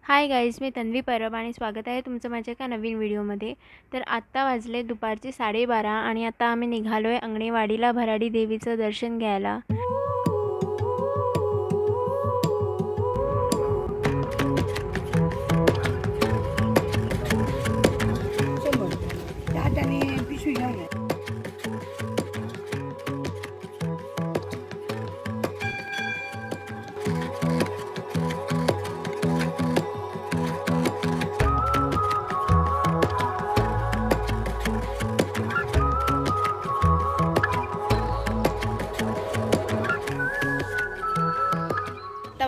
Hi guys, मी तन्वी परब आणि स्वागत आहे तुमचं माझ्या एका नवीन व्हिडिओमध्ये। तर आत्ता वाजले दुपारचे 12:30 आणि आता आम्ही निघालो आहे अंगणेवाडीला भराडी देवीचं दर्शन घ्यायला।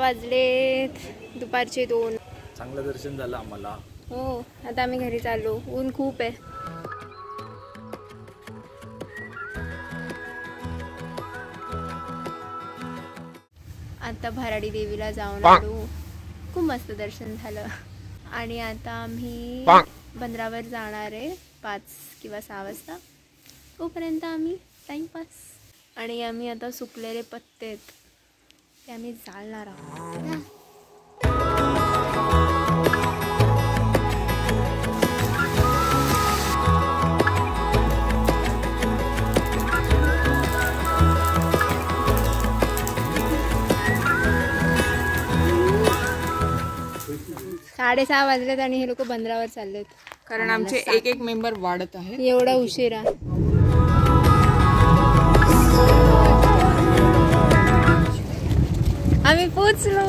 वाजले दुपारचे 2। चांगलं दर्शन झालं आम्हाला। हो, आता आम्ही घरी चाललो। ऊन खूप आहे। आता भराडी देवीला जाऊन आलो, खूप मस्त दर्शन झालं। आणि आता आम्ही बंदरावर जाणार आहे 5 किंवा 6 वाजता। तोपर्यंत आम्ही टाइमपास। आणि आम्ही आता सुकलेले पत्ते ते आम्ही जाळणार आहोत। साडेसहा वाजलेत आणि हे लोक बंदरावर चाललेत, कारण आमचे एक मेंबर वाढत आहेत। एवढा उशिरा आम्ही पोचलो।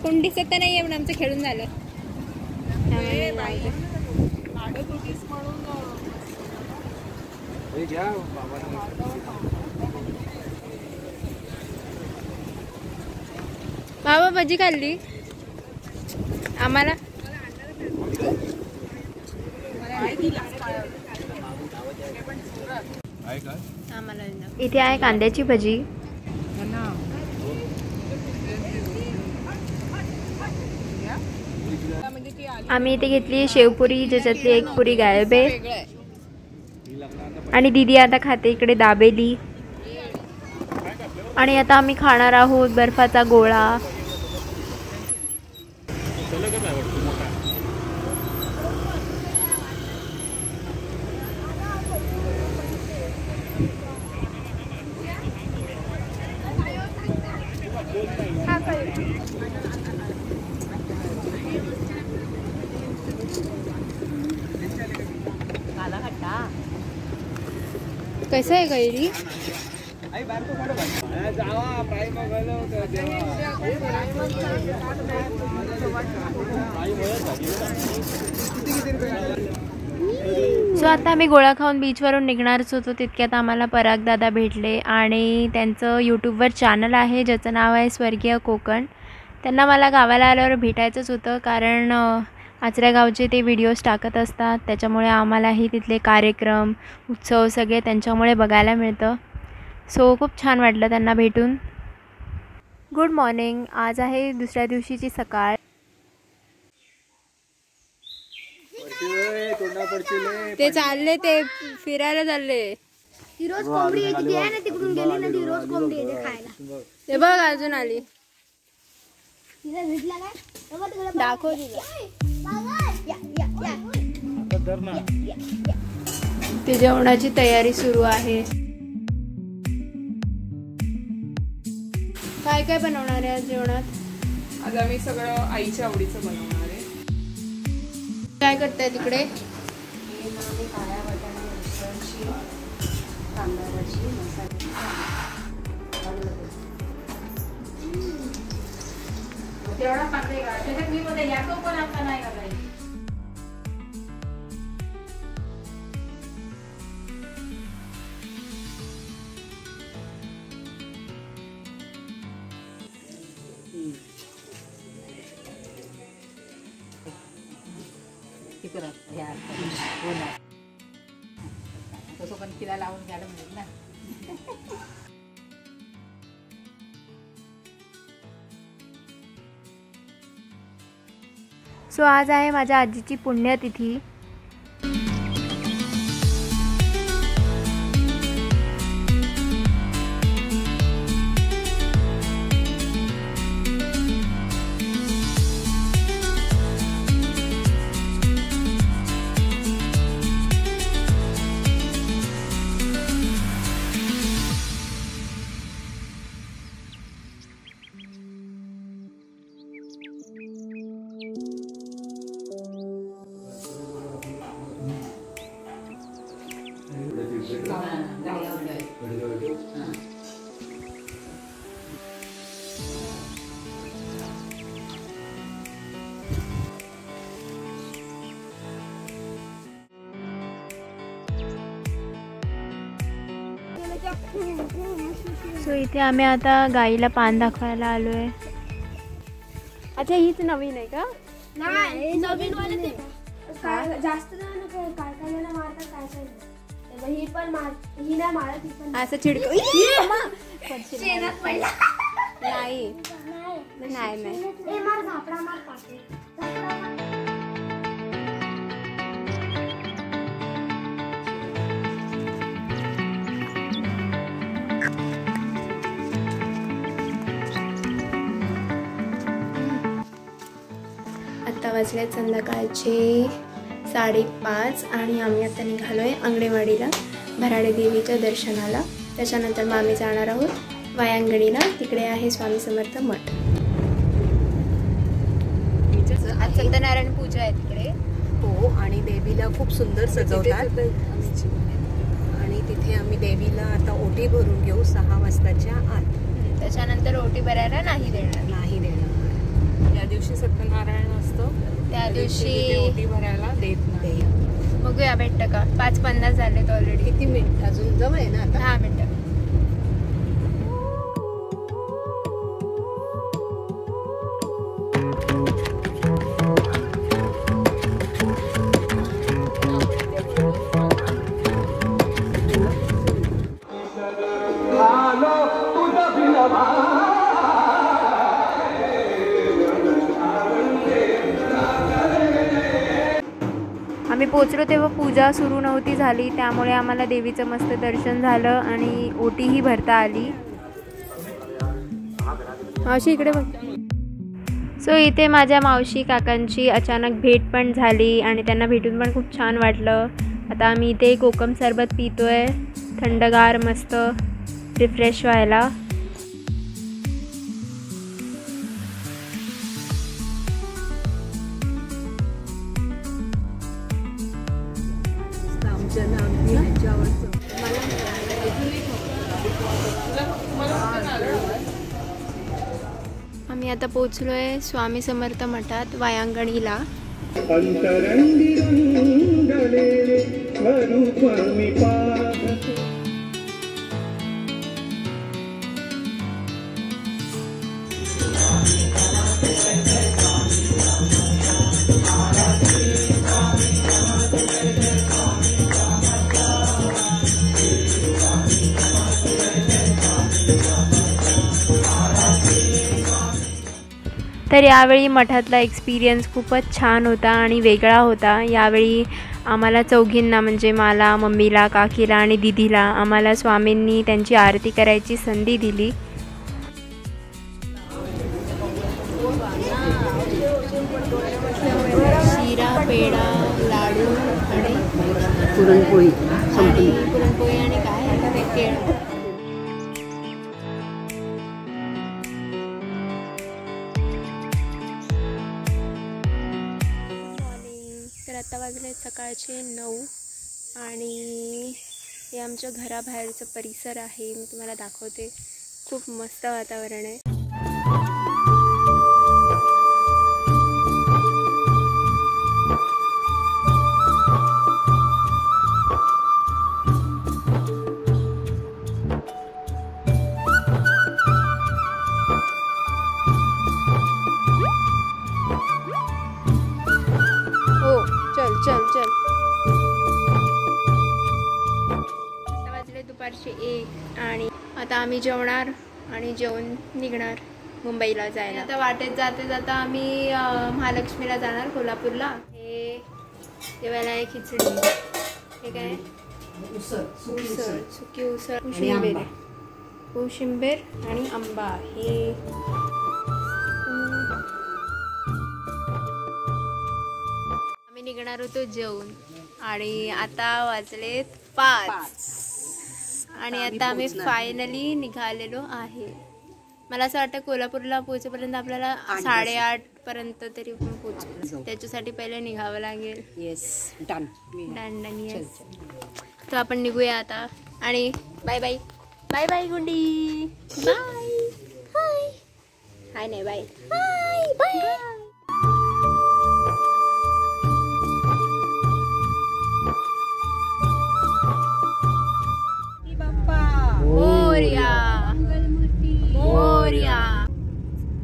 कोण दिसत नाहीये पण आमचं खेळून झालं। बाबा भजी खाल्ली आम्हाला। इथे आहे कांद्याची भजी। आम्ही इथे घेतली शेवपुरी, ज्याच्यातली एक पुरी गायब आहे। आणि दीदी आता खाते इकडे दाबेली। आणि आता आम्ही खाणार आहोत बर्फाचा गोळा। कैसा है गैरी? सो आता आम्ही गोळा खाऊन बीचवरून निघणारच होतो, तितक्यात आम्हाला पराग दादा भेटले। आणि त्यांचं यूट्यूबवर चॅनल आहे ज्याचं नाव आहे स्वर्गीय कोकण। त्यांना मला गावाला आल्यावर भेटायचंच होतं, कारण आचऱ्या गावचे ते व्हिडिओज टाकत असतात, त्याच्यामुळे आम्हालाही तिथले कार्यक्रम उत्सव सगळे त्यांच्यामुळे बघायला मिळतं। सो खूप छान वाटलं त्यांना भेटून। Good morning. आज आहे दुसऱ्या दिवशीची सकाळ। ते चालले, ते फिरायला चालले। रोज कोंबडी आहे किती आहे ना, तिकडून गेली ना ती रोज कोंबडी येते खायला। ते बघ अजून आली, तिला भेटला काय दाखव तिला। ते जेवणाची तयारी सुरू आहे। काय काय बनवणार आहे आज जेवणात? आज आम्ही सगळं आईच्या आवडीचं बनवणार आहे. काय करताय तिकडे? तसं पण तिला लावून घ्यायला मिळेल ना. सो आज आहे माझ्या आजीची पुण्यतिथी. सो इथे आम्ही आता गाईला पान दाखवायला आलो आहे. अच्छा हीच नवीन आहे का? नाही नवीन वाले ते जास्त जण काय काय जण मारतात काय काय नाही. ही पण ही नाही मारत, ही पण असं चिडक शेणात पडला. नाही नाही नाही. ए मार झापडा मार पाटे. आत्ता वाजले संध्याकाळचे 5:30 आणि आम्ही आता निघालो आहे अंगणेवाडीला भराडे देवीच्या दर्शनाला. त्याच्यानंतर मग आम्ही जाणार आहोत वायांगणीला. तिकडे आहे स्वामी समर्थ मठ. आज सत्यनारायण पूजा आहे तिकडे. हो, आणि देवीला खूप सुंदर सजवतात. आणि तिथे आम्ही देवीला आता ओटी भरून घेऊ 6 वाजताच्या आत. त्याच्यानंतर ओटी भरायला नाही देणार. या दिवशी सत्यनारायण असतं, त्या दिवशी तिथे ओटी भरायला देत नाही. बघूया भेटतं का. 5:50 झालेत ऑलरेडी. किती मिनिट अजून जवळ आहे ना आता? 10 मिनिटं. आम्ही पोचलो तेव्हा पूजा सुरू नव्हती झाली, त्यामुळे आम्हाला देवीचं मस्त दर्शन झालं आणि ओटीही भरता आली. मावशी इकडे बघ. सो इथे माझ्या मावशी काकांची अचानक भेट पण झाली आणि त्यांना भेटून पण खूप छान वाटलं. आता आम्ही इथे कोकम सरबत पितोय, थंडगार मस्त रिफ्रेश व्हायला. आम्ही आता पोचलोय स्वामी समर्थ मठात वायांगणीला. तर यावेळी मठातला एक्सपिरियन्स खूपच छान होता आणि वेगळा होता. यावेळी आम्हाला चौघींना म्हणजे मला, मम्मीला, काकीला आणि दीदीला आम्हाला स्वामींनी त्यांची आरती करायची संधी दिली. शिरा, पेढा, लाडू आणि पुरणपोळी आणि काय केळ. आत्ता वाजले सकाळचे 9 आणि हे आमच्या घराबाहेरचं परिसर आहे. मी तुम्हाला दाखवते. खूप मस्त वातावरण आहे. चल चल चल. आता वाजले दुपारचे 1 आणि आता आम्ही जेवणार आणि जेवून निघणार मुंबईला जायला. आता वाटेत जाते जाता आम्ही महालक्ष्मीला जाणार कोल्हापूरला. हे जेवायला आहे खिचडी. हे काय उसळ, सुकी उसळ, कोशिंबीर आणि आंबा. हे निघणार होतो जेवून आणि आता वाजलेत 5 आणि आता आम्ही फायनली निघालेलो आहे. मला असं वाटतं कोल्हापूरला पोहोचेपर्यंत आपल्याला 8:30 पर्यंत तरी पोहोचू. त्याच्यासाठी पहिले निघावं लागेल. Yes, done done done. Yes, तर आपण निघूया आता आणि बाय बाय. बाय बाय गुंडी. बाय. हाय हाय नाही bye. Bye bye.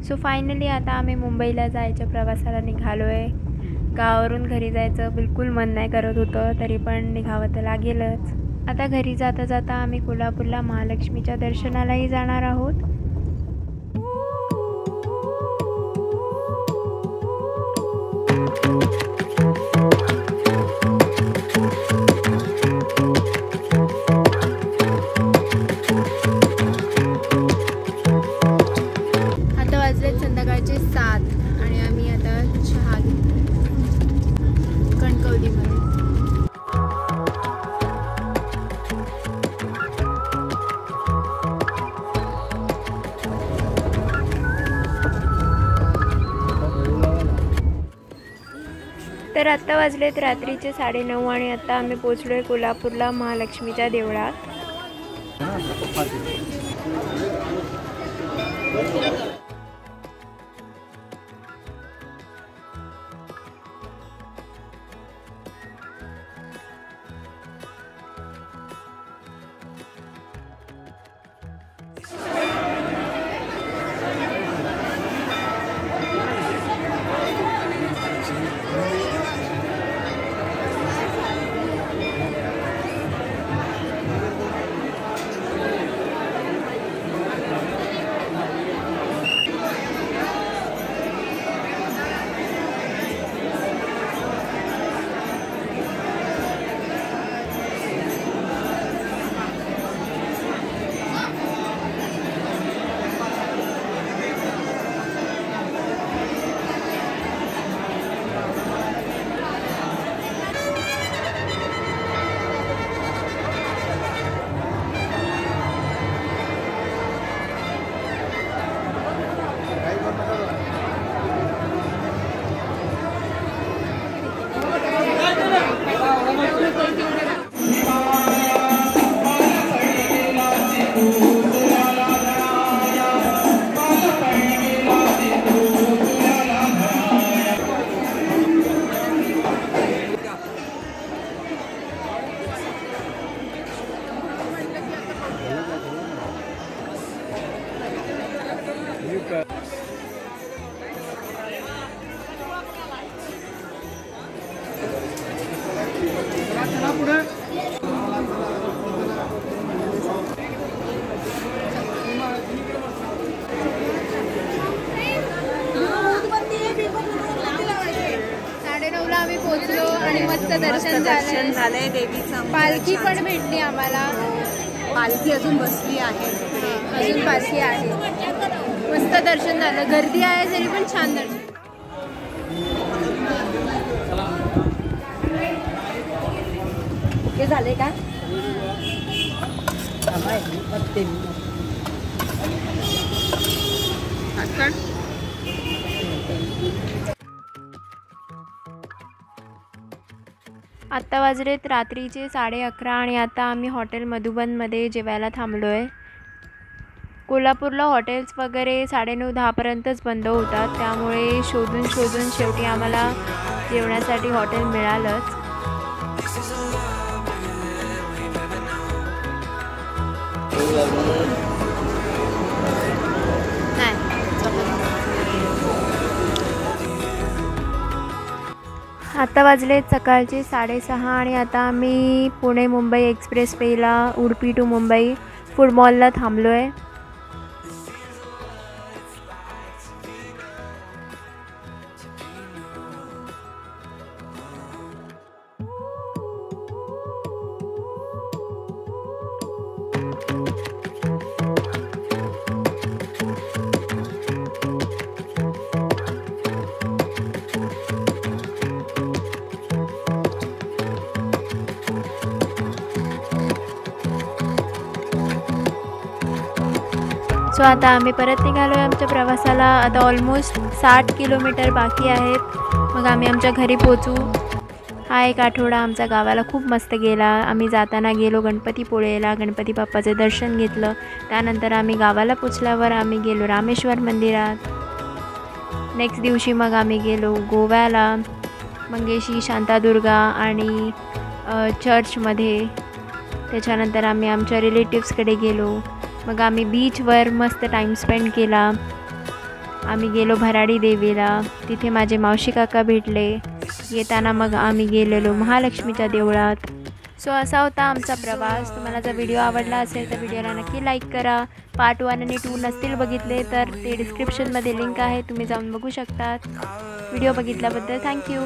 So finally आता आम्ही मुंबईला जायच्या प्रवासाला निघालो आहे. गावावरून घरी जायचं बिलकुल मन नाही करत होतं, तरी पण निघावं तर लागेलच. आता घरी जाता जाता आम्ही कोल्हापूरला महालक्ष्मीच्या दर्शनालाही जाणार आहोत. संध्याकाळचे 7 आणि आम्ही आता चहा घेतो कणकवलीमध्ये. तर आत्ता वाजलेत रात्रीचे 9:30 आणि आता आम्ही पोचलोय कोल्हापूरला महालक्ष्मीच्या देवळात. आम्ही पोहोचलो आणि मस्त दर्शन झालंय देवीचं. पालखी पण भेटली आम्हाला. पालखी अजून बसली आहे, अजून पालखी आहे. मस्त दर्शन झालं. गर्दी आहे तरी पण छान दर्शन. हे झाले का? आत्ता वाजलेत रात्रीचे 11:30 आणि आता आम्ही हॉटेल मधुबनमध्ये जेवायला थांबलो आहे. कोल्हापूरला हॉटेल्स वगैरे 9:30-10पर्यंतच बंद होतात, त्यामुळे शोधून शेवटी आम्हाला जेवण्यासाठी हॉटेल मिळालंच. आता वाजले सकाळचे 6:30 आणि आता आम्ही पुणे मुंबई एक्सप्रेस वेला उडुपी टू मुंबई फूड मॉलला थांबलो आहे. सो आता आम्ही परत निघालो आहे आमच्या प्रवासाला. आता ऑलमोस्ट 60 किलोमीटर बाकी आहेत, मग आम्ही आमच्या घरी पोचू. हा एक आठवडा आमचा गावाला खूप मस्त गेला. आम्ही जाताना गेलो गणपतीपुळेला, गणपती बाप्पाचे दर्शन घेतलं. त्यानंतर आम्ही गावाला पोचल्यावर आम्ही गेलो रामेश्वर मंदिरात. नेक्स्ट दिवशी मग आम्ही गेलो गोव्याला, मंगेशी, शांतादुर्गा आणि चर्चमध्ये. त्याच्यानंतर आम्ही आमच्या रिलेटिव्सकडे गेलो. मग आम्ही बीचवर मस्त टाईम स्पेंड केला. आम्ही गेलो भराडी देवीला, तिथे माझे मावशी काका भेटले. येताना मग आम्ही गेलेलो महालक्ष्मीच्या देवळात. सो असा होता आमचा प्रवास. तुम्हाला जर व्हिडिओ आवडला असेल तर व्हिडिओला नक्की लाईक करा. पार्ट 1 आणि 2 नसतील बघितले तर ते डिस्क्रिप्शनमध्ये लिंक आहे, तुम्ही जाऊन बघू शकतात. व्हिडिओ बघितल्याबद्दल थँक्यू.